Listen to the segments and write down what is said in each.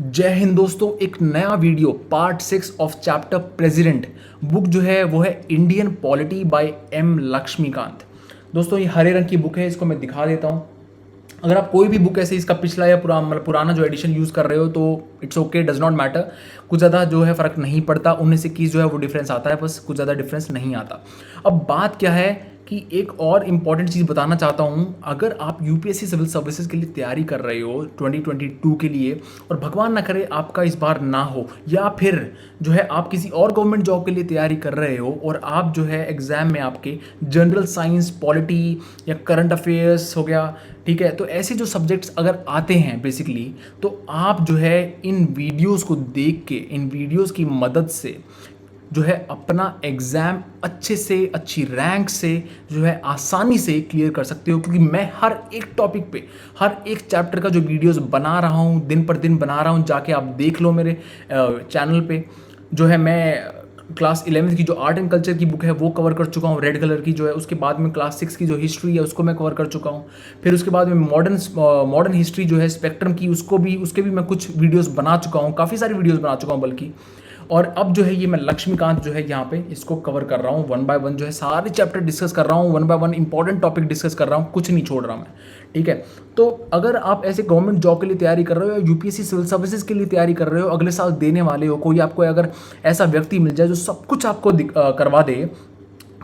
जय हिंद दोस्तों। एक नया video part 6 of chapter president book जो है वो है Indian polity by M Lakshmikanth. दोस्तों ये हरे रंग की बुक है, इसको मैं दिखा देता हूँ। अगर आप कोई भी बुक ऐसे इसका पिछला या पुराना जो एडिशन यूज़ कर रहे हो तो it's okay, does not matter. कुछ ज़्यादा जो है फ़र्क नहीं पड़ता, 19 से 21 जो है वो डिफरेंस आता है, बस कुछ ज़्यादा डिफरेंस नहीं आता। अब बात क्या है कि एक और इम्पॉर्टेंट चीज़ बताना चाहता हूँ। अगर आप यूपीएससी सिविल सर्विसेज के लिए तैयारी कर रहे हो 2022 के लिए, और भगवान ना करे आपका इस बार ना हो, या फिर जो है आप किसी और गवर्नमेंट जॉब के लिए तैयारी कर रहे हो और आप जो है एग्ज़ाम में आपके जनरल साइंस, पॉलिटी या करंट अफेयर्स हो गया, ठीक है, तो ऐसे जो सब्जेक्ट्स अगर आते हैं बेसिकली, तो आप जो है इन वीडियोस को देख के, इन वीडियोस की मदद से जो है अपना एग्ज़ाम अच्छे से, अच्छी रैंक से जो है आसानी से क्लियर कर सकते हो। क्योंकि मैं हर एक टॉपिक पे, हर एक चैप्टर का जो वीडियोस बना रहा हूँ, दिन पर दिन बना रहा हूँ, जाके आप देख लो मेरे चैनल पे। जो है मैं क्लास 11th की जो आर्ट एंड कल्चर की बुक है वो कवर कर चुका हूँ, रेड कलर की जो है। उसके बाद में क्लास 6 की जो हिस्ट्री है उसको मैं कवर कर चुका हूँ। फिर उसके बाद में मॉडर्न हिस्ट्री जो है स्पेक्ट्रम की, उसके भी मैं कुछ वीडियोस बना चुका हूँ, काफ़ी सारी वीडियोस बना चुका हूँ बल्कि। और अब जो है ये मैं लक्ष्मीकांत जो है यहाँ पे इसको कवर कर रहा हूँ, वन बाय वन जो है सारे चैप्टर डिस्कस कर रहा हूँ, one by one important topic discuss कर रहा हूँ, कुछ नहीं छोड़ रहा मैं, ठीक है। तो अगर आप ऐसे गवर्नमेंट जॉब के लिए तैयारी कर रहे हो या यूपीएससी सिविल सर्विसेज के लिए तैयारी कर रहे हो, अगले साल देने वाले हो, कोई आपको अगर ऐसा व्यक्ति मिल जाए जो सब कुछ आपको करवा दे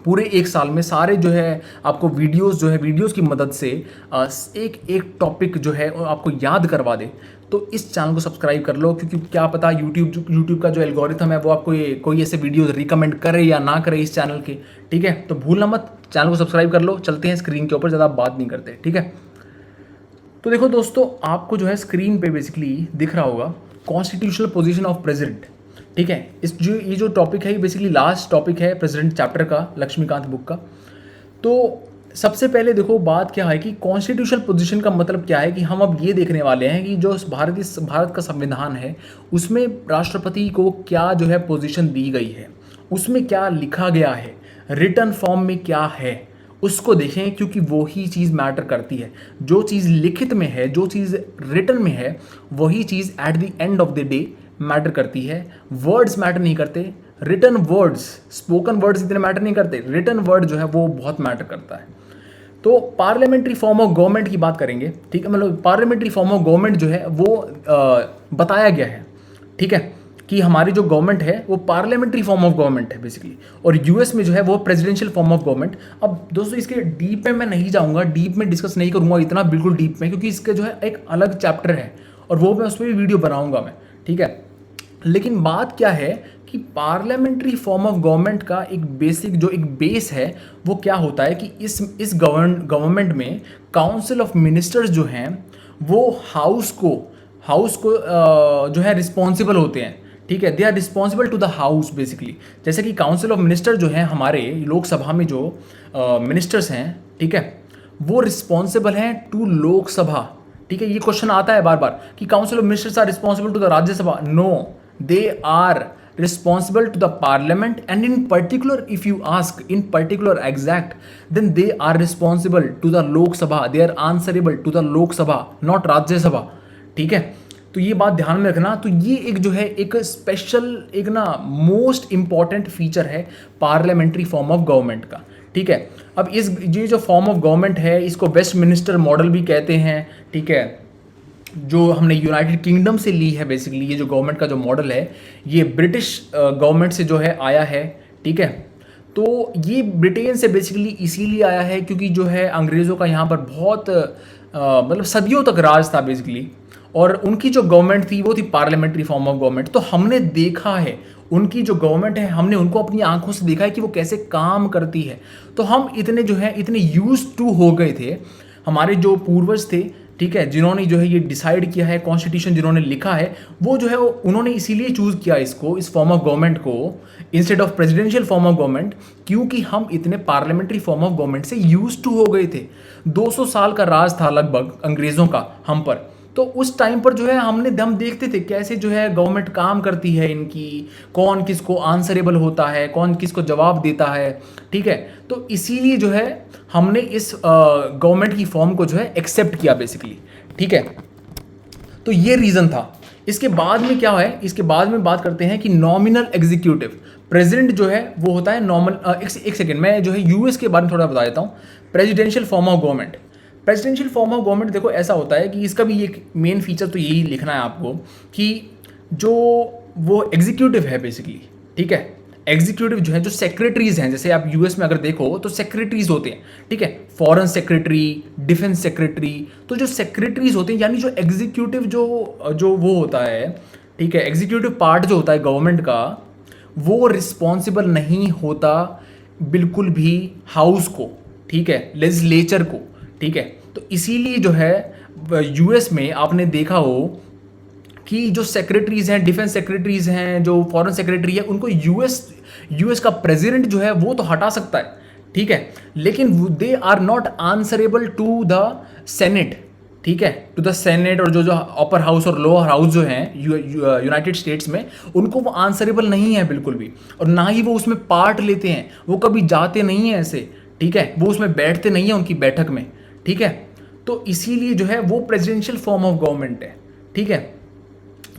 पूरे एक साल में, सारे जो है आपको वीडियोस की मदद से एक एक टॉपिक जो है आपको याद करवा दे, तो इस चैनल को सब्सक्राइब कर लो। क्योंकि क्या पता यूट्यूब का जो एल्गोरिथम है वो आपको कोई ऐसे वीडियोस रिकमेंड करे या ना करे इस चैनल के, ठीक है। तो भूलना मत, चैनल को सब्सक्राइब कर लो। चलते हैं स्क्रीन के ऊपर, ज़्यादा बात नहीं करते, ठीक है। तो देखो दोस्तों, आपको जो है स्क्रीन पे बेसिकली दिख रहा होगा कॉन्स्टिट्यूशनल पोजीशन ऑफ प्रेसिडेंट, ठीक है। ये जो टॉपिक है ये बेसिकली लास्ट टॉपिक है प्रेसिडेंट चैप्टर का, लक्ष्मीकांत बुक का। तो सबसे पहले देखो बात क्या है कि कॉन्स्टिट्यूशनल पोजीशन का मतलब क्या है, कि हम अब ये देखने वाले हैं कि जो भारत का संविधान है उसमें राष्ट्रपति को क्या जो है पोजीशन दी गई है, उसमें क्या लिखा गया है, रिटन फॉर्म में क्या है, उसको देखें। क्योंकि वो ही चीज़ मैटर करती है। जो चीज़ लिखित में है, जो चीज़ रिटन में है, वही चीज़ at the end of the day matter करती है। वर्ड्स मैटर नहीं करते, रिटन वर्ड्स, स्पोकन वर्ड्स इतने मैटर नहीं करते, रिटन वर्ड जो है वो बहुत मैटर करता है। तो पार्लियामेंट्री फॉर्म ऑफ गवर्नमेंट की बात करेंगे, ठीक है। मतलब पार्लियामेंट्री फॉर्म ऑफ गवर्नमेंट जो है वो बताया गया है, ठीक है, कि हमारी जो गवर्नमेंट है वो पार्लियामेंट्री फॉर्म ऑफ गवर्नमेंट है बेसिकली, और यूएस में जो है वो प्रेसिडेंशियल फॉर्म ऑफ गवर्नमेंट। अब दोस्तों इसके डीप में मैं नहीं जाऊंगा, डीप में डिस्कस नहीं करूंगा इतना, बिल्कुल डीप में, क्योंकि इसके जो है एक अलग चैप्टर है और वो मैं उस पर भी वीडियो बनाऊंगा मैं, ठीक है। लेकिन बात क्या है कि पार्लियामेंट्री फॉर्म ऑफ गवर्नमेंट का एक बेसिक जो एक बेस है वो क्या होता है कि इस गवर्नमेंट में काउंसिल ऑफ मिनिस्टर्स जो हैं वो हाउस को जो है रिस्पॉन्सिबल होते हैं, ठीक है। They are responsible to the house basically. जैसे कि काउंसिल ऑफ मिनिस्टर जो हैं हमारे लोकसभा में जो मिनिस्टर्स हैं, ठीक है, वो रिस्पॉन्सिबल हैं टू लोकसभा, ठीक है। ये क्वेश्चन आता है बार बार कि council of ministers are responsible to the Rajya Sabha. नो, they are responsible to the parliament, and in particular if you ask in particular exact, then they are responsible to the lok sabha, they are answerable to the lok sabha, not राज्य सभा, ठीक है। तो ये बात ध्यान में रखना। तो ये एक जो है एक स्पेशल, एक ना मोस्ट इंपॉर्टेंट फीचर है पार्लियामेंट्री फॉर्म ऑफ गवर्नमेंट का, ठीक है। अब ये जो फॉर्म ऑफ गवर्नमेंट है इसको वेस्टमिनिस्टर मॉडल भी कहते हैं, ठीक है, जो हमने यूनाइटेड किंगडम से ली है बेसिकली। ये जो गवर्नमेंट का जो मॉडल है ये ब्रिटिश गवर्नमेंट से जो है आया है, ठीक है। तो ये ब्रिटेन से बेसिकली इसीलिए आया है क्योंकि जो है अंग्रेज़ों का यहाँ पर बहुत मतलब सदियों तक राज था बेसिकली, और उनकी जो गवर्नमेंट थी वो थी पार्लियामेंट्री फॉर्म ऑफ गवर्नमेंट। तो हमने देखा है उनकी जो गवर्नमेंट है, हमने उनको अपनी आंखों से देखा है कि वो कैसे काम करती है। तो हम इतने जो है इतने यूज टू हो गए थे, हमारे जो पूर्वज थे, ठीक है, जिन्होंने जो है ये डिसाइड किया है, कॉन्स्टिट्यूशन जिन्होंने लिखा है, वो जो है उन्होंने इसीलिए चूज़ किया इसको, इस फॉर्म ऑफ गवर्नमेंट को instead of presidential form of government, क्योंकि हम इतने पार्लियामेंट्री फॉर्म ऑफ गवर्नमेंट से यूज टू हो गए थे। 200 साल का राज था लगभग अंग्रेज़ों का हम पर। तो उस टाइम पर जो है हम देखते थे कैसे जो है गवर्नमेंट काम करती है इनकी, कौन किसको आंसरेबल होता है, कौन किसको जवाब देता है, ठीक है। तो इसीलिए जो है हमने इस गवर्नमेंट की फॉर्म को जो है एक्सेप्ट किया बेसिकली, ठीक है। तो ये रीज़न था इसके बाद में क्या है, इसके बाद में बात करते हैं कि नॉमिनल एग्जीक्यूटिव। प्रेसिडेंट जो है वो होता है नॉर्मल, एक सेकेंड, मैं जो है यूएस के बारे में थोड़ा बता देता हूँ। Presidential form of government. Presidential form of government देखो ऐसा होता है कि इसका भी एक मेन फीचर तो यही लिखना है आपको कि जो वो एग्जीक्यूटिव है बेसिकली, ठीक है, एग्जीक्यूटिव जो है, जो सेक्रेटरीज हैं, जैसे आप यूएस में अगर देखो तो सेक्रेटरीज होते हैं, ठीक है, फॉरेन सेक्रेटरी, डिफेंस सेक्रेटरी। तो जो सेक्रेटरीज होते हैं यानी जो एग्जीक्यूटिव जो वो होता है, ठीक है, एग्जीक्यूटिव पार्ट जो होता है गवर्नमेंट का, वो रिस्पॉन्सिबल नहीं होता बिल्कुल भी हाउस को, ठीक है, लेजिस्लेचर को, ठीक है। तो इसीलिए जो है यूएस में आपने देखा हो कि जो सेक्रेटरीज हैं, डिफेंस सेक्रेटरीज हैं, जो फॉरेन सेक्रेटरी है, उनको यूएस का प्रेसिडेंट जो है वो तो हटा सकता है, ठीक है, लेकिन they are not answerable to the senate, ठीक है, टू द सेनेट। और जो अपर हाउस और लोअर हाउस जो हैं यूनाइटेड स्टेट्स में, उनको वो आंसरेबल नहीं है बिल्कुल भी, और ना ही वो उसमें पार्ट लेते हैं, वो कभी जाते नहीं हैं ऐसे, ठीक है, वो उसमें बैठते नहीं हैं उनकी बैठक में, ठीक है। तो इसीलिए जो है वो प्रेसिडेंशियल फॉर्म ऑफ गवर्नमेंट है, ठीक है।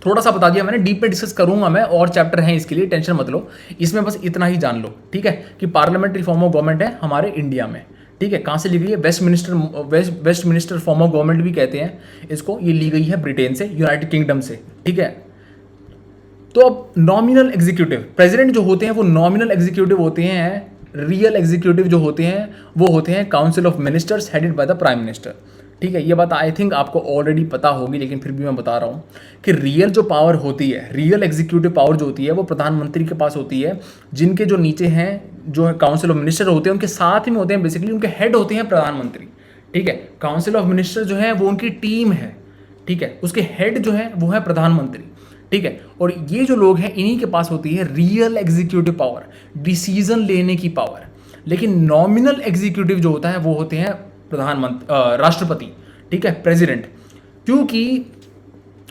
थोड़ा सा बता दिया मैंने, डीप में डिस्कस करूंगा मैं, और चैप्टर हैं इसके लिए, टेंशन मत लो, इसमें बस इतना ही जान लो, ठीक है, कि पार्लियामेंट्री फॉर्म ऑफ गवर्नमेंट है हमारे इंडिया में, ठीक है। कहाँ से ली गई है? Westminster form of government भी कहते हैं इसको, ये ली गई है ब्रिटेन से, यूनाइटेड किंगडम से, ठीक है। तो अब नॉमिनल एग्जीक्यूटिव, प्रेसिडेंट जो होते हैं वो नॉमिनल एग्जीक्यूटिव होते हैं। रियल एग्जीक्यूटिव जो होते हैं वो होते हैं council of ministers headed by the prime minister, ठीक है। ये बात आई थिंक आपको ऑलरेडी पता होगी, लेकिन फिर भी मैं बता रहा हूँ कि रियल जो पावर होती है, रियल एग्जीक्यूटिव पावर जो होती है, वो प्रधानमंत्री के पास होती है। जिनके जो नीचे हैं, जो काउंसिल ऑफ मिनिस्टर होते हैं, उनके साथ में होते हैं, बेसिकली उनके हेड होते हैं प्रधानमंत्री, ठीक है। काउंसिल ऑफ मिनिस्टर जो है वो उनकी टीम है, ठीक है, उसके हेड जो है वो है प्रधानमंत्री, ठीक है। और ये जो लोग हैं इन्हीं के पास होती है रियल एग्जीक्यूटिव पावर, डिसीजन लेने की पावर। लेकिन नॉमिनल एग्जीक्यूटिव जो होता है वो होते हैं राष्ट्रपति, ठीक है, प्रेसिडेंट। क्योंकि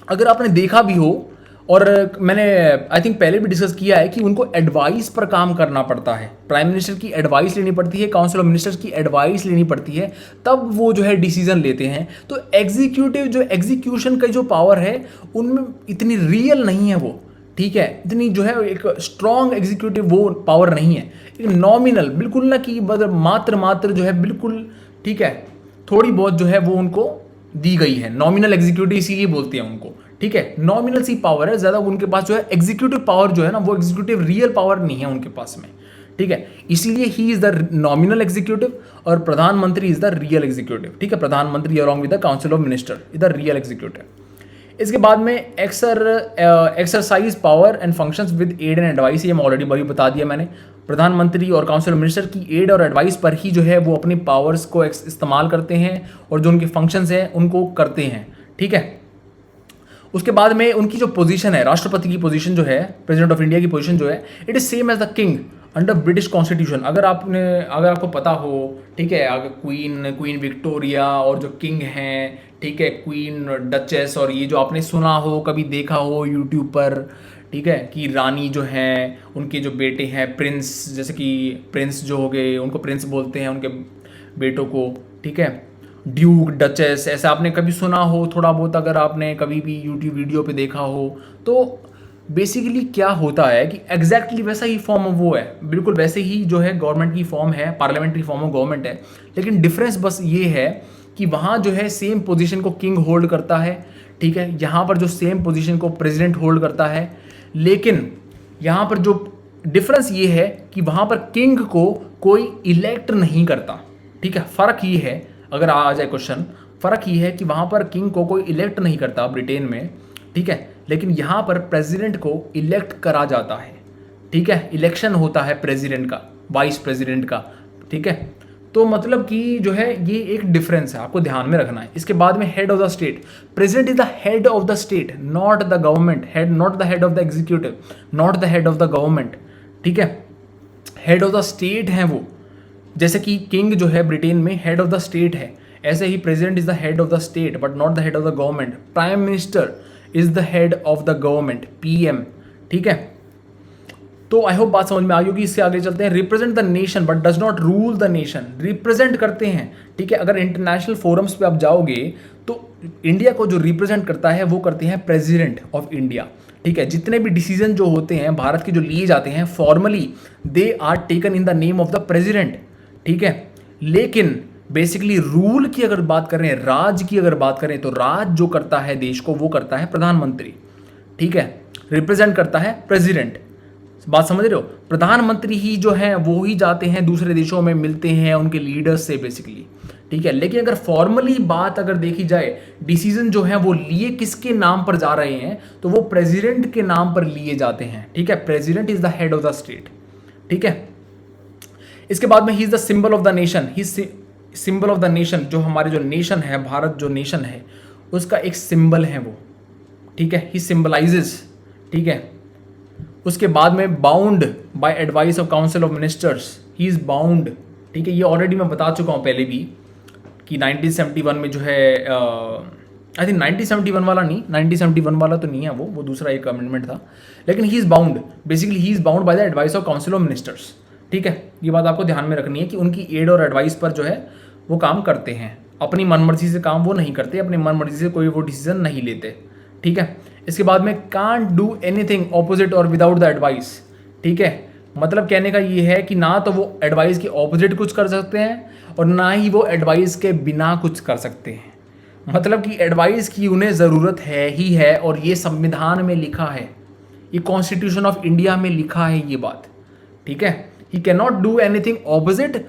अगर आपने देखा भी हो, और मैंने आई थिंक पहले भी डिस्कस किया है कि उनको एडवाइस पर काम करना पड़ता है, प्राइम मिनिस्टर की एडवाइस लेनी पड़ती है, काउंसिल ऑफ मिनिस्टर्स की एडवाइस लेनी पड़ती है, तब वो जो है डिसीजन लेते हैं। तो एग्जीक्यूटिव जो एग्जीक्यूशन का जो पावर है उनमें इतनी रियल नहीं है वो, ठीक है, इतनी जो है एक स्ट्रॉन्ग एग्जीक्यूटिव वो पावर नहीं है, एक नॉमिनल, बिल्कुल ना कि मात्र जो है बिल्कुल, ठीक है, थोड़ी बहुत जो है वो उनको दी गई है। नॉमिनल एग्जीक्यूटिव इसीलिए बोलते हैं उनको, ठीक है, नॉमिनल सी पावर है, ज़्यादा उनके पास जो है एग्जीक्यूटिव पावर जो है ना, वो एग्जीक्यूटिव रियल पावर नहीं है उनके पास में, ठीक है। इसीलिए ही इज द नॉमिनल एग्जीक्यूटिव और प्रधानमंत्री इज द रियल एग्जीक्यूटिव, ठीक है। प्रधानमंत्री along with the council of minister is the real executive. इसके बाद में exercise power and functions with aid and advice, ये मैं ऑलरेडी बता दिया मैंने। प्रधानमंत्री और काउंसिल ऑफ मिनिस्टर की एड और एडवाइस पर ही जो है वो अपने पावर्स को इस्तेमाल करते हैं और जो उनके फंक्शंस हैं उनको करते हैं, ठीक है। उसके बाद में उनकी जो पोजीशन है, राष्ट्रपति की पोजीशन जो है, प्रेसिडेंट ऑफ इंडिया की पोजीशन जो है, it is same as the king under British constitution. अगर आपको पता हो, ठीक है, अगर क्वीन विक्टोरिया और जो किंग हैं, ठीक है, क्वीन डचेस, और ये जो आपने सुना हो, कभी देखा हो यूट्यूब पर, ठीक है, कि रानी जो हैं, उनके जो बेटे हैं प्रिंस, जैसे कि प्रिंस जो हो गए, उनको प्रिंस बोलते हैं उनके बेटों को, ठीक है, ड्यूक, डचेस, ऐसा आपने कभी सुना हो थोड़ा बहुत, अगर आपने कभी भी यूट्यूब वीडियो पे देखा हो। तो बेसिकली क्या होता है कि एग्जैक्टली वैसा ही फॉर्म वो है, बिल्कुल वैसे ही जो है गवर्नमेंट की फॉर्म है, पार्लियामेंट्री फॉर्म ऑफ गवर्नमेंट है, लेकिन डिफरेंस बस ये है कि वहाँ जो है सेम पोजीशन को किंग होल्ड करता है, ठीक है, यहाँ पर जो सेम पोजीशन को प्रेसिडेंट होल्ड करता है। लेकिन यहाँ पर जो डिफरेंस ये है कि वहाँ पर किंग को कोई इलेक्ट नहीं करता, ठीक है। फ़र्क ये है, अगर आ जाए क्वेश्चन, फ़र्क ये है कि वहाँ पर किंग को कोई इलेक्ट नहीं करता ब्रिटेन में, ठीक है, लेकिन यहाँ पर प्रेसिडेंट को इलेक्ट करा जाता है, ठीक है, इलेक्शन होता है प्रेसिडेंट का, वाइस प्रेसिडेंट का, ठीक है। तो मतलब कि जो है ये एक डिफरेंस है, आपको ध्यान में रखना है। इसके बाद में head of the state, president is the head of the state, not the government head, not the head of the executive, not the head of the government, ठीक है, हेड ऑफ द स्टेट है वो। जैसे कि king जो है Britain में head of the state है, ऐसे ही president is the head of the state but not the head of the government. Prime minister is the head of the government, PM, ठीक है। तो आई होप बात समझ में आ गई होगी। इससे आगे चलते हैं। Represent the nation but does not rule the nation, represent करते हैं, ठीक है। अगर इंटरनेशनल फोरम्स पे आप जाओगे तो इंडिया को जो रिप्रेजेंट करता है वो करते हैं प्रेसिडेंट ऑफ इंडिया, ठीक है। जितने भी डिसीजन जो होते हैं भारत के जो लिए जाते हैं formally they are taken in the name of the president, ठीक है। लेकिन बेसिकली रूल की अगर बात करें, राज की अगर बात करें, तो राज जो करता है देश को वो करता है प्रधानमंत्री, ठीक है। रिप्रेजेंट करता है प्रेसिडेंट, बात समझ रहे हो। प्रधानमंत्री ही जो है वो ही जाते हैं दूसरे देशों में, मिलते हैं उनके लीडर्स से बेसिकली, ठीक है। लेकिन अगर फॉर्मली बात अगर देखी जाए, डिसीजन जो है वो लिए किसके नाम पर जा रहे हैं, तो वो प्रेसिडेंट के नाम पर लिए जाते हैं, ठीक है। President is the head of the state, ठीक है। इसके बाद में ही is the symbol of the nation, he symbol of the nation, जो हमारे जो नेशन है, भारत जो नेशन है उसका एक सिंबल है वो, ठीक है। ही सिंबलाइजेज, ठीक है। उसके बाद में bound by advice of council of ministers, he is bound, ठीक है। ये ऑलरेडी मैं बता चुका हूँ पहले भी कि 1971 में जो है आई थिंक 1971 वाला नहीं, 1971 वाला तो नहीं है वो दूसरा एक अमेंडमेंट था। लेकिन he is bound, basically he is bound by the advice of council of ministers, ठीक है। ये बात आपको ध्यान में रखनी है कि उनकी एड और एडवाइस पर जो है वो काम करते हैं, अपनी मनमर्जी से काम वो नहीं करते, अपनी मनमर्जी से कोई वो डिसीजन नहीं लेते, ठीक है। इसके बाद में कांट डू एनीथिंग ऑपोजिट और विदाउट द एडवाइस, ठीक है। मतलब कहने का ये है कि ना तो वो एडवाइस के ऑपोजिट कुछ कर सकते हैं और ना ही वो एडवाइस के बिना कुछ कर सकते हैं। मतलब कि एडवाइस की उन्हें ज़रूरत है ही है, और ये संविधान में लिखा है, ये कॉन्स्टिट्यूशन ऑफ इंडिया में लिखा है ये बात, ठीक है। He can not do anything opposite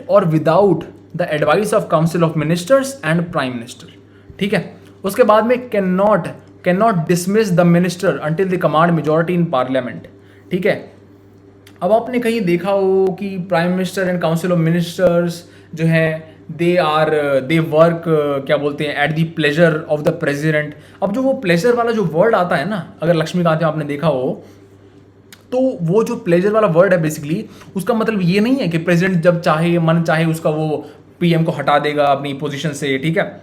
और without the advice of council of ministers and prime minister, ठीक है। उसके बाद में can not dismiss the minister until the command majority in parliament, ठीक है। अब आपने कहीं देखा हो कि prime minister and council of ministers जो है दे वर्क क्या बोलते हैं at the pleasure of the president. अब जो वो प्लेजर वाला जो वर्ड आता है ना, अगर लक्ष्मीकांत में आपने देखा हो तो वो जो प्लेजर वाला वर्ड है बेसिकली उसका मतलब ये नहीं है कि प्रेसिडेंट जब चाहे मन चाहे उसका वो पीएम को हटा देगा अपनी पोजीशन से, ठीक है,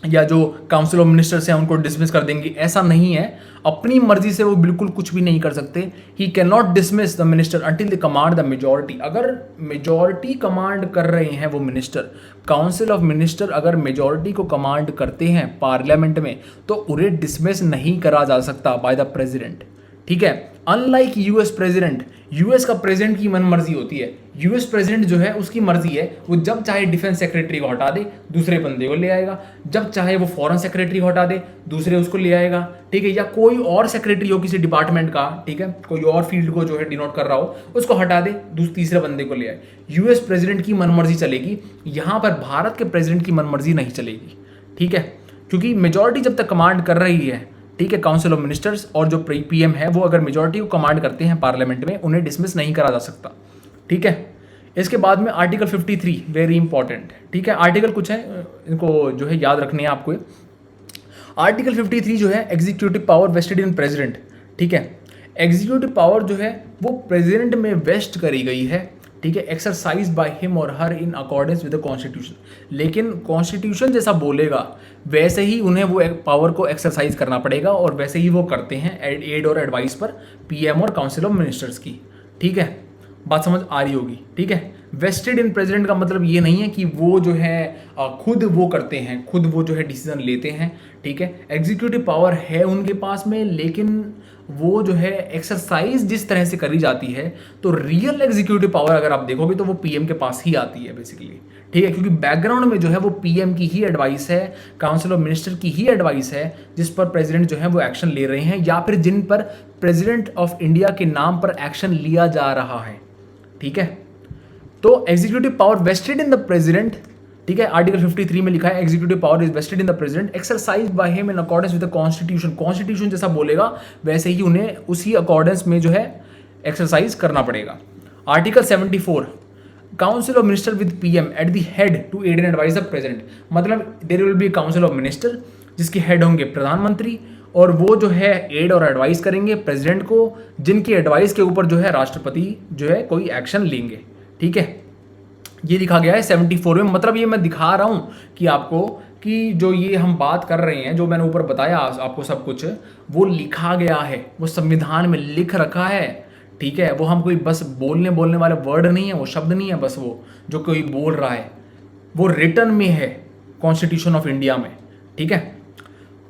या जो काउंसिल ऑफ मिनिस्टर्स हैं उनको डिसमिस कर देंगे, ऐसा नहीं है। अपनी मर्जी से वो बिल्कुल कुछ भी नहीं कर सकते। ही can not dismiss the minister until the command the majority. अगर मेजॉरिटी कमांड कर रहे हैं वो मिनिस्टर, काउंसिल ऑफ मिनिस्टर अगर मेजॉरिटी को कमांड करते हैं पार्लियामेंट में, तो उन्हें डिसमिस नहीं करा जा सकता बाय द प्रेसिडेंट, ठीक है। अनलाइक यूएस प्रेसिडेंट, यूएस का प्रेसिडेंट की मन मर्जी होती है। यूएस प्रेसिडेंट जो है उसकी मर्जी है, वो जब चाहे डिफेंस सेक्रेटरी को हटा दे दूसरे बंदे को ले आएगा, जब चाहे वो फॉरेन सेक्रेटरी को हटा दे दूसरे उसको ले आएगा, ठीक है। या कोई और सेक्रेटरी हो किसी डिपार्टमेंट का, ठीक है, कोई और फील्ड को जो है डिनोट कर रहा हो उसको हटा दे तीसरे बंदे को ले आए। यूएस प्रेसिडेंट की मन मर्जी चलेगी, यहाँ पर भारत के प्रेसिडेंट की मन मर्जी नहीं चलेगी, ठीक है। क्योंकि मेजॉरिटी जब तक कमांड कर रही है, ठीक है, काउंसिल ऑफ मिनिस्टर्स और जो पीएम है वो अगर मेजॉरिटी को कमांड करते हैं पार्लियामेंट में, उन्हें डिसमिस नहीं करा जा सकता, ठीक है। इसके बाद में आर्टिकल 53 वेरी इंपॉर्टेंट, ठीक है। आर्टिकल कुछ है इनको जो है याद रखने हैं आपको। आर्टिकल 53 जो है एग्जीक्यूटिव पावर वेस्टेड इन प्रेसिडेंट, ठीक है। एग्जीक्यूटिव पावर जो है वो प्रेसिडेंट में वेस्ट करी गई है, ठीक है, एक्सरसाइज बाय हिम और her in accordance with the constitution. लेकिन कॉन्स्टिट्यूशन जैसा बोलेगा वैसे ही उन्हें वो पावर को एक्सरसाइज करना पड़ेगा और वैसे ही वो करते हैं एड और एडवाइस पर पीएम और काउंसिल ऑफ मिनिस्टर्स की, ठीक है। बात समझ आ रही होगी, ठीक है। वेस्टेड इन प्रेसिडेंट का मतलब ये नहीं है कि वो जो है खुद वो करते हैं, खुद वो जो है डिसीजन लेते हैं, ठीक है। एग्जीक्यूटिव पावर है उनके पास में, लेकिन वो जो है एक्सरसाइज जिस तरह से करी जाती है, तो रियल एग्जीक्यूटिव पावर अगर आप देखोगे तो वो पीएम के पास ही आती है बेसिकली, ठीक है। क्योंकि बैकग्राउंड में जो है वो पीएम की ही एडवाइस है, काउंसिल ऑफ मिनिस्टर की ही एडवाइस है, जिस पर प्रेसिडेंट जो है वो एक्शन ले रहे हैं या फिर जिन पर प्रेसिडेंट ऑफ इंडिया के नाम पर एक्शन लिया जा रहा है, ठीक है। तो executive power vested in the president, ठीक है। आर्टिकल 53 में लिखा है executive power is vested in the president exercise by him in accordance with the constitution. Constitution जैसा बोलेगा वैसे ही उन्हें उसी अकॉर्डेंस में जो है एक्सरसाइज करना पड़ेगा। Article 74 council of minister with PM at the head to aid and advise the president. मतलब there will be council of minister जिसके हेड होंगे प्रधानमंत्री, और वो जो है एड और एडवाइस करेंगे प्रेसिडेंट को, जिनकी एडवाइस के ऊपर जो है राष्ट्रपति जो है कोई एक्शन लेंगे, ठीक है। ये लिखा गया है 74 में। मतलब ये मैं दिखा रहा हूँ कि आपको कि जो ये हम बात कर रहे हैं, जो मैंने ऊपर बताया आपको सब कुछ, वो लिखा गया है, वो संविधान में लिख रखा है। ठीक है, वो हम कोई बस बोलने वाले वर्ड नहीं है, वो शब्द नहीं है बस वो जो कोई बोल रहा है, वो रिटर्न में है कॉन्स्टिट्यूशन ऑफ इंडिया में। ठीक है,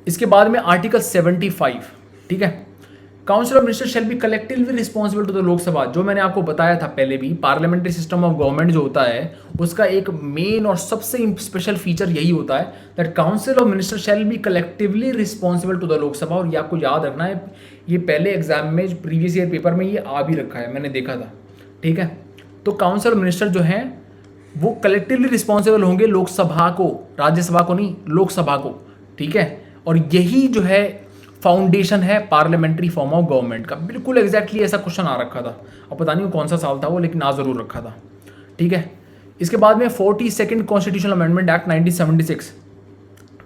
इसके बाद में आर्टिकल 75। ठीक है, council of minister shall be collectively responsible to the Lok Sabha. जो मैंने आपको बताया था पहले भी, पार्लियामेंट्री सिस्टम ऑफ गवर्नमेंट जो होता है उसका एक मेन और सबसे स्पेशल फीचर यही होता है that council of minister shall be collectively responsible to the Lok Sabha. और ये आपको याद रखना है, ये पहले एग्जाम में प्रीवियस ईयर पेपर में ये आ भी रखा है, मैंने देखा था। ठीक है, तो काउंसिल ऑफ मिनिस्टर जो है वो कलेक्टिवली रिस्पॉन्सिबल होंगे लोकसभा को, राज्यसभा को नहीं, लोकसभा को। ठीक है, और यही जो है फाउंडेशन है पार्लियामेंट्री फॉर्म ऑफ गवर्नमेंट का। बिल्कुल एग्जैक्टली ऐसा क्वेश्चन आ रखा था, अब पता नहीं कौन सा साल था वो, लेकिन आ जरूर रखा था। ठीक है, इसके बाद में 42nd constitutional amendment act 1976,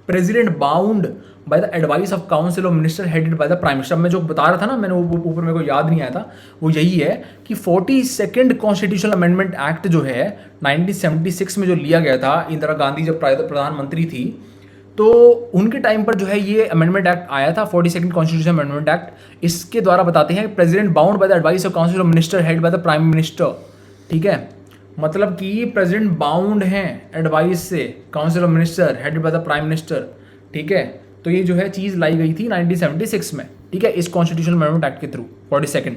president bound by the advice of council of minister headed by the prime minister. मैं जो बता रहा था ना, मैंने ऊपर मेरे को याद नहीं आया था, वो यही है कि 42nd कॉन्स्टिट्यूशनल अमेंडमेंट एक्ट जो है 1976 में जो लिया गया था, इंदिरा गांधी जब प्रधानमंत्री थी, तो उनके टाइम पर जो है ये अमेंडमेंट एक्ट आया था, 42nd कॉन्स्टिट्यूशन अमेंडमेंट एक्ट। इसके द्वारा बताते हैं president bound by the advice of council of minister head by the prime minister. ठीक है, मतलब कि प्रेसिडेंट बाउंड हैं एडवाइस से council of minister head by the prime minister. ठीक है, तो ये जो है चीज़ लाई गई थी 1976 में। ठीक है, इस कॉन्स्टिट्यूशन अमेंडमेंट एक्ट के थ्रू 42nd।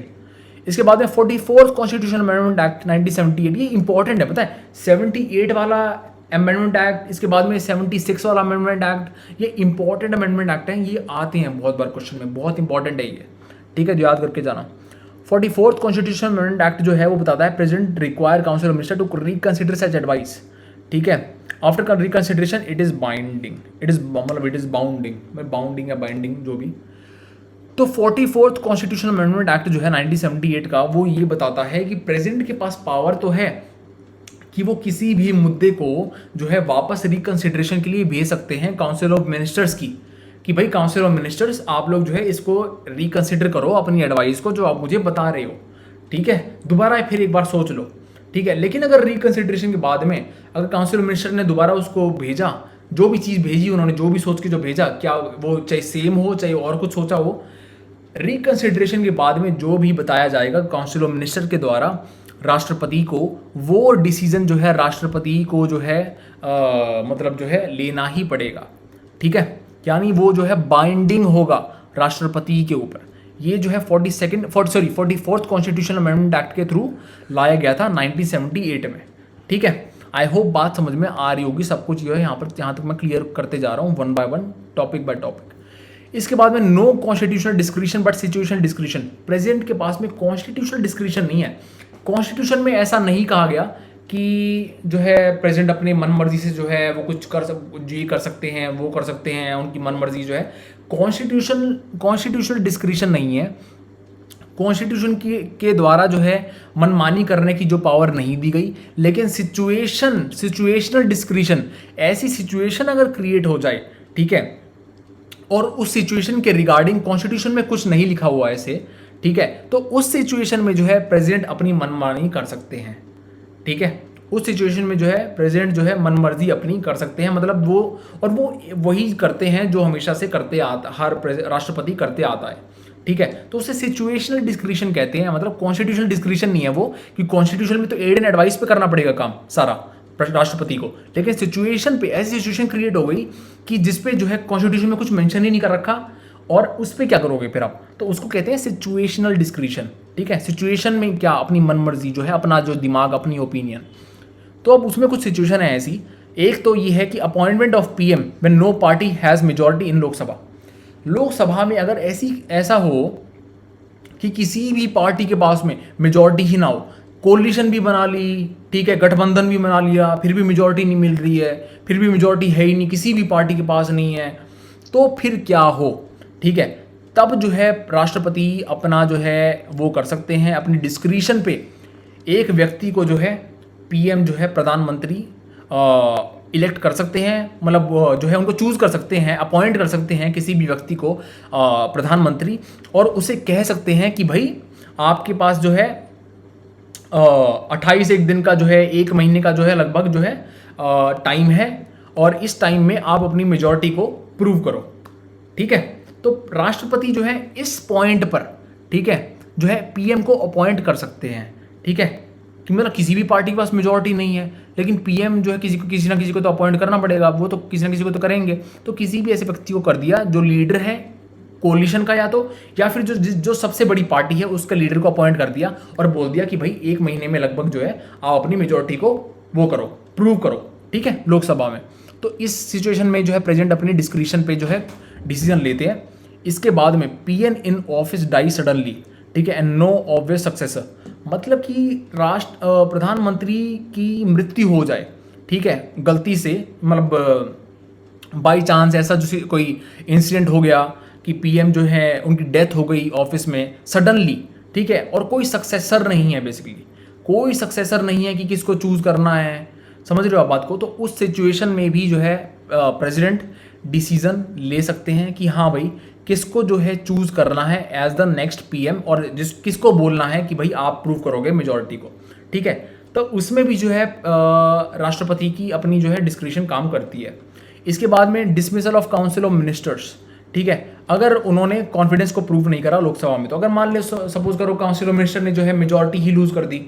इसके बाद में 44th कॉन्स्टिट्यूशन अमेंडमेंट एक्ट 1978, ये इंपॉर्टेंट है, पता है, 78 वाला अमेंडमेंट एक्ट, इसके बाद में 76 वाला अमेंडमेंट एक्ट, ये इंपॉर्टेंट अमेंडमेंट एक्ट हैं, ये आते हैं बहुत बार क्वेश्चन में, बहुत इंपॉर्टेंट है ये। ठीक है, जो याद करके जाना। 44th कॉन्स्टिट्यूशन अमेंडमेंट एक्ट जो है वो बताता है president require council of minister to reconsider such advice. ठीक है, after reconsideration it is binding, it is मतलब इट इज बाउंडिंग, बाउंडिंग या बाइंडिंग जो भी। तो 44th कॉन्स्टिट्यूशन अमेंडमेंट एक्ट जो है 1978 का, वो ये बताता है कि प्रेसिडेंट के पास पावर तो है कि वो किसी भी मुद्दे को जो है वापस रिकंसिडरेशन के लिए भेज सकते हैं काउंसिल ऑफ मिनिस्टर्स की, कि भाई काउंसिल ऑफ मिनिस्टर्स आप लोग जो है इसको रिकंसिडर करो, अपनी एडवाइस को जो आप मुझे बता रहे हो। ठीक है, दोबारा फिर एक बार सोच लो। ठीक है, लेकिन अगर रिकंसिडरेशन के बाद में अगर काउंसिल ऑफ मिनिस्टर ने दोबारा उसको भेजा, जो भी चीज़ भेजी उन्होंने, जो भी सोच के जो भेजा, क्या वो चाहे सेम हो चाहे और कुछ सोचा हो, रिकंसिडरेशन के बाद में जो भी बताया जाएगा काउंसिल ऑफ मिनिस्टर के द्वारा राष्ट्रपति को, वो डिसीजन जो है राष्ट्रपति को जो है मतलब जो है लेना ही पड़ेगा। ठीक है, यानी वो जो है बाइंडिंग होगा राष्ट्रपति के ऊपर। ये जो है 44th कॉन्स्टिट्यूशनल अमेंडमेंट एक्ट के थ्रू लाया गया था 1978 में। ठीक है, आई होप बात समझ में आ रही होगी, सब कुछ जो है यहाँ तक मैं क्लियर करते जा रहा हूँ one by one, topic by topic. इसके बाद में no constitutional discretion but situational discretion. President के पास में कॉन्स्टिट्यूशनल डिस्क्रिशन नहीं है। कॉन्स्टिट्यूशन में ऐसा नहीं कहा गया कि जो है प्रेसिडेंट अपनी मन मर्जी से जो है वो कुछ ये कर सकते हैं, वो कर सकते हैं, उनकी मन मर्जी जो है। कॉन्स्टिट्यूशनल डिस्क्रिशन नहीं है। कॉन्स्टिट्यूशन के द्वारा जो है मनमानी करने की जो पावर नहीं दी गई, लेकिन सिचुएशनल डिस्क्रिशन, ऐसी सिचुएशन अगर क्रिएट हो जाए, ठीक है, और उस सिचुएशन के रिगार्डिंग कॉन्स्टिट्यूशन में कुछ नहीं लिखा हुआ ऐसे, ठीक है, तो उस सिचुएशन में जो है प्रेसिडेंट अपनी मनमानी कर सकते हैं। ठीक है, उस सिचुएशन में जो है प्रेसिडेंट जो है मनमर्जी अपनी कर सकते हैं, मतलब वो वही करते हैं जो हमेशा से करते आता, हर राष्ट्रपति करते आता है। ठीक है, तो उसे सिचुएशनल डिस्क्रिशन कहते हैं, मतलब कॉन्स्टिट्यूशनल डिस्क्रिशन नहीं है वो, कि कॉन्स्टिट्यूशन में तो एड एंड एडवाइस पे करना पड़ेगा काम सारा राष्ट्रपति को, लेकिन सिचुएशन पे ऐसी सिचुएशन क्रिएट हो गई कि जिसपे जो है कॉन्स्टिट्यूशन में कुछ मेंशन ही नहीं कर रखा, और उस पर क्या करोगे फिर आप, तो उसको कहते हैं सिचुएशनल डिस्क्रिशन। ठीक है, सिचुएशन में क्या अपनी मनमर्जी जो है, अपना जो दिमाग, अपनी ओपिनियन। तो अब उसमें कुछ सिचुएशन है ऐसी, एक तो ये है कि appointment of PM when no party has majority in Lok Sabha. Lok Sabha में अगर ऐसा हो कि किसी भी पार्टी के पास में मेजॉरिटी ही ना हो, कोलिशन भी बना ली, ठीक है, गठबंधन भी बना लिया, फिर भी मेजॉरिटी नहीं मिल रही है, फिर भी मेजॉरिटी है ही नहीं, किसी भी पार्टी के पास नहीं है, तो फिर क्या हो। ठीक है, तब जो है राष्ट्रपति अपना जो है वो कर सकते हैं, अपनी डिस्क्रिशन पे एक व्यक्ति को जो है पीएम जो है प्रधानमंत्री इलेक्ट कर सकते हैं, मतलब जो है उनको चूज़ कर सकते हैं, अपॉइंट कर सकते हैं किसी भी व्यक्ति को प्रधानमंत्री, और उसे कह सकते हैं कि भाई आपके पास जो है 28 एक दिन का जो है, 1 महीने का जो है लगभग जो है टाइम है, और इस टाइम में आप अपनी मेजॉरिटी को प्रूव करो। ठीक है, तो राष्ट्रपति जो है इस पॉइंट पर, ठीक है, जो है पीएम को अपॉइंट कर सकते हैं। ठीक है, कि मतलब किसी भी पार्टी के पास मेजॉरिटी नहीं है, लेकिन पीएम जो है किसी ना किसी को तो अपॉइंट करना पड़ेगा, वो तो किसी ना किसी को तो करेंगे। तो किसी भी ऐसे व्यक्ति को कर दिया जो लीडर है कोलिशन का, या फिर जो सबसे बड़ी पार्टी है उसका लीडर को अपॉइंट कर दिया और बोल दिया कि भाई 1 महीने में लगभग जो है आप अपनी मेजॉरिटी को वो करो, प्रूव करो। ठीक है, लोकसभा में। तो इस सिचुएशन में जो है प्रेसिडेंट अपनी डिस्क्रिप्शन पे जो है डिसीजन लेते हैं। इसके बाद में PM in office die suddenly, ठीक है, एंड नो ऑब्वियस सक्सेसर, मतलब कि प्रधानमंत्री की मृत्यु हो जाए, ठीक है, गलती से, मतलब बाई चांस ऐसा जो कोई इंसिडेंट हो गया कि पीएम जो है उनकी डेथ हो गई ऑफिस में सडनली, ठीक है, और कोई सक्सेसर नहीं है, बेसिकली कोई सक्सेसर नहीं है कि किसको चूज करना है, समझ रहे हो आप बात को। तो उस सिचुएशन में भी जो है प्रेसिडेंट डिसीजन ले सकते हैं कि हाँ भाई किसको जो है चूज करना है एज द नेक्स्ट पीएम, और किसको बोलना है कि भाई आप प्रूव करोगे मेजॉरिटी को। ठीक है, तो उसमें भी जो है राष्ट्रपति की अपनी जो है डिस्क्रिप्शन काम करती है। इसके बाद में dismissal of council of ministers, ठीक है, अगर उन्होंने कॉन्फिडेंस को प्रूव नहीं करा लोकसभा में, तो अगर मान ले सपोज करो काउंसिल ऑफ मिनिस्टर ने जो है मेजॉरिटी ही लूज कर दी,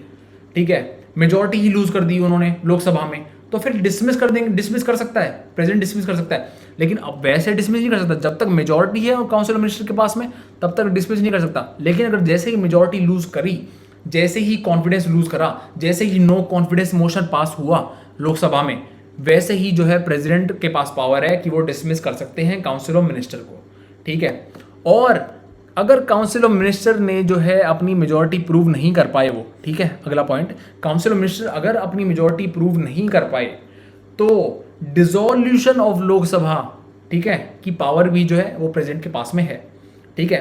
ठीक है, मेजॉरिटी ही लूज कर दी उन्होंने लोकसभा में, तो फिर डिसमिस कर देंगे, डिसमिस कर सकता है प्रेसिडेंट, डिसमिस कर सकता है। लेकिन अब वैसे डिसमिस नहीं कर सकता, जब तक मेजॉरिटी है काउंसिल ऑफ मिनिस्टर के पास में तब तक डिसमिस नहीं कर सकता। लेकिन अगर जैसे ही मेजॉरिटी लूज करी, जैसे ही कॉन्फिडेंस लूज करा, जैसे ही नो कॉन्फिडेंस मोशन पास हुआ लोकसभा में, वैसे ही जो है प्रेसिडेंट के पास पावर है कि वो डिसमिस कर सकते हैं काउंसिल ऑफ मिनिस्टर को। ठीक है, और अगर काउंसिल ऑफ मिनिस्टर ने जो है अपनी मेजॉरिटी प्रूव नहीं कर पाए वो, ठीक है, अगला पॉइंट, काउंसिल ऑफ मिनिस्टर अगर अपनी मेजॉरिटी प्रूव नहीं कर पाए तो डिसोल्यूशन ऑफ लोकसभा, ठीक है, की पावर भी जो है वो प्रेसिडेंट के पास में है। ठीक है,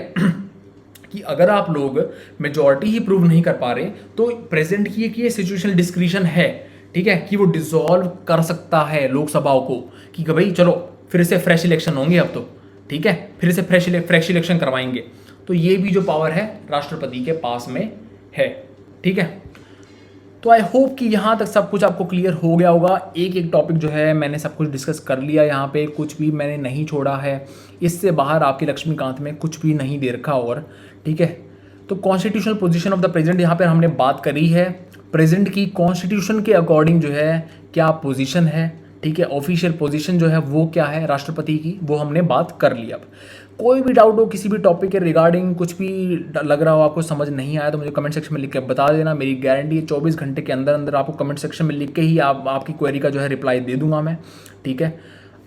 कि अगर आप लोग मेजॉरिटी ही प्रूव नहीं कर पा रहे तो प्रेसिडेंट की ये सिचुएशनल डिस्क्रिशन है, ठीक है, कि वो डिसॉल्व कर सकता है लोकसभाओं को कि भाई चलो फिर से फ्रेश इलेक्शन होंगे अब तो, ठीक है, फिर से फ्रेश इलेक्शन करवाएंगे। तो ये भी जो पावर है राष्ट्रपति के पास में है। ठीक है, तो आई होप कि यहाँ तक सब कुछ आपको क्लियर हो गया होगा। एक एक टॉपिक जो है मैंने सब कुछ डिस्कस कर लिया, यहाँ पे कुछ भी मैंने नहीं छोड़ा है, इससे बाहर आपके लक्ष्मीकांत में कुछ भी नहीं दे रखा। और ठीक है, तो constitutional position of the president यहाँ पर हमने बात करी है, प्रेसिडेंट की कॉन्स्टिट्यूशन के अकॉर्डिंग जो है क्या पोजीशन है, ठीक है, ऑफिशियल पोजीशन जो है वो क्या है राष्ट्रपति की, वो हमने बात कर ली। अब कोई भी डाउट हो किसी भी टॉपिक के रिगार्डिंग, कुछ भी लग रहा हो आपको समझ नहीं आया, तो मुझे कमेंट सेक्शन में लिख के बता देना। मेरी गारंटी है 24 घंटे के अंदर अंदर आपको कमेंट सेक्शन में लिख के ही आपकी क्वेरी का जो है रिप्लाई दे दूंगा मैं। ठीक है,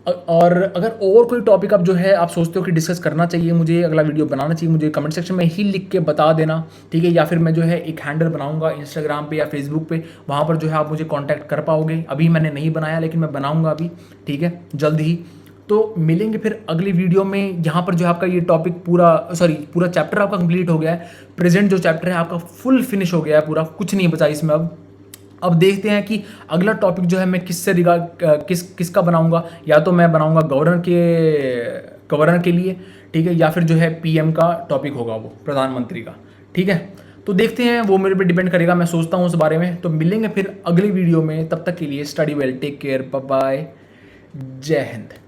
और अगर और कोई टॉपिक आप जो है आप सोचते हो कि डिस्कस करना चाहिए, मुझे अगला वीडियो बनाना चाहिए, मुझे कमेंट सेक्शन में ही लिख के बता देना। ठीक है, या फिर मैं जो है एक हैंडल बनाऊंगा इंस्टाग्राम पे या फेसबुक पे, वहाँ पर जो है आप मुझे कांटेक्ट कर पाओगे। अभी मैंने नहीं बनाया लेकिन मैं बनाऊंगा अभी, ठीक है, जल्द ही। तो मिलेंगे फिर अगली वीडियो में। यहाँ पर जो है आपका ये टॉपिक पूरा चैप्टर आपका कंप्लीट हो गया है। प्रेजेंट जो चैप्टर है आपका फुल फिनिश हो गया है, पूरा कुछ नहीं बचा इसमें। अब देखते हैं कि अगला टॉपिक जो है मैं किसका बनाऊंगा। या तो मैं बनाऊंगा गवर्नर के लिए, ठीक है, या फिर जो है पीएम का टॉपिक होगा वो प्रधानमंत्री का। ठीक है, तो देखते हैं, वो मेरे पे डिपेंड करेगा, मैं सोचता हूँ उस बारे में। तो मिलेंगे फिर अगली वीडियो में, तब तक के लिए study well, take care, bye bye, जय हिंद।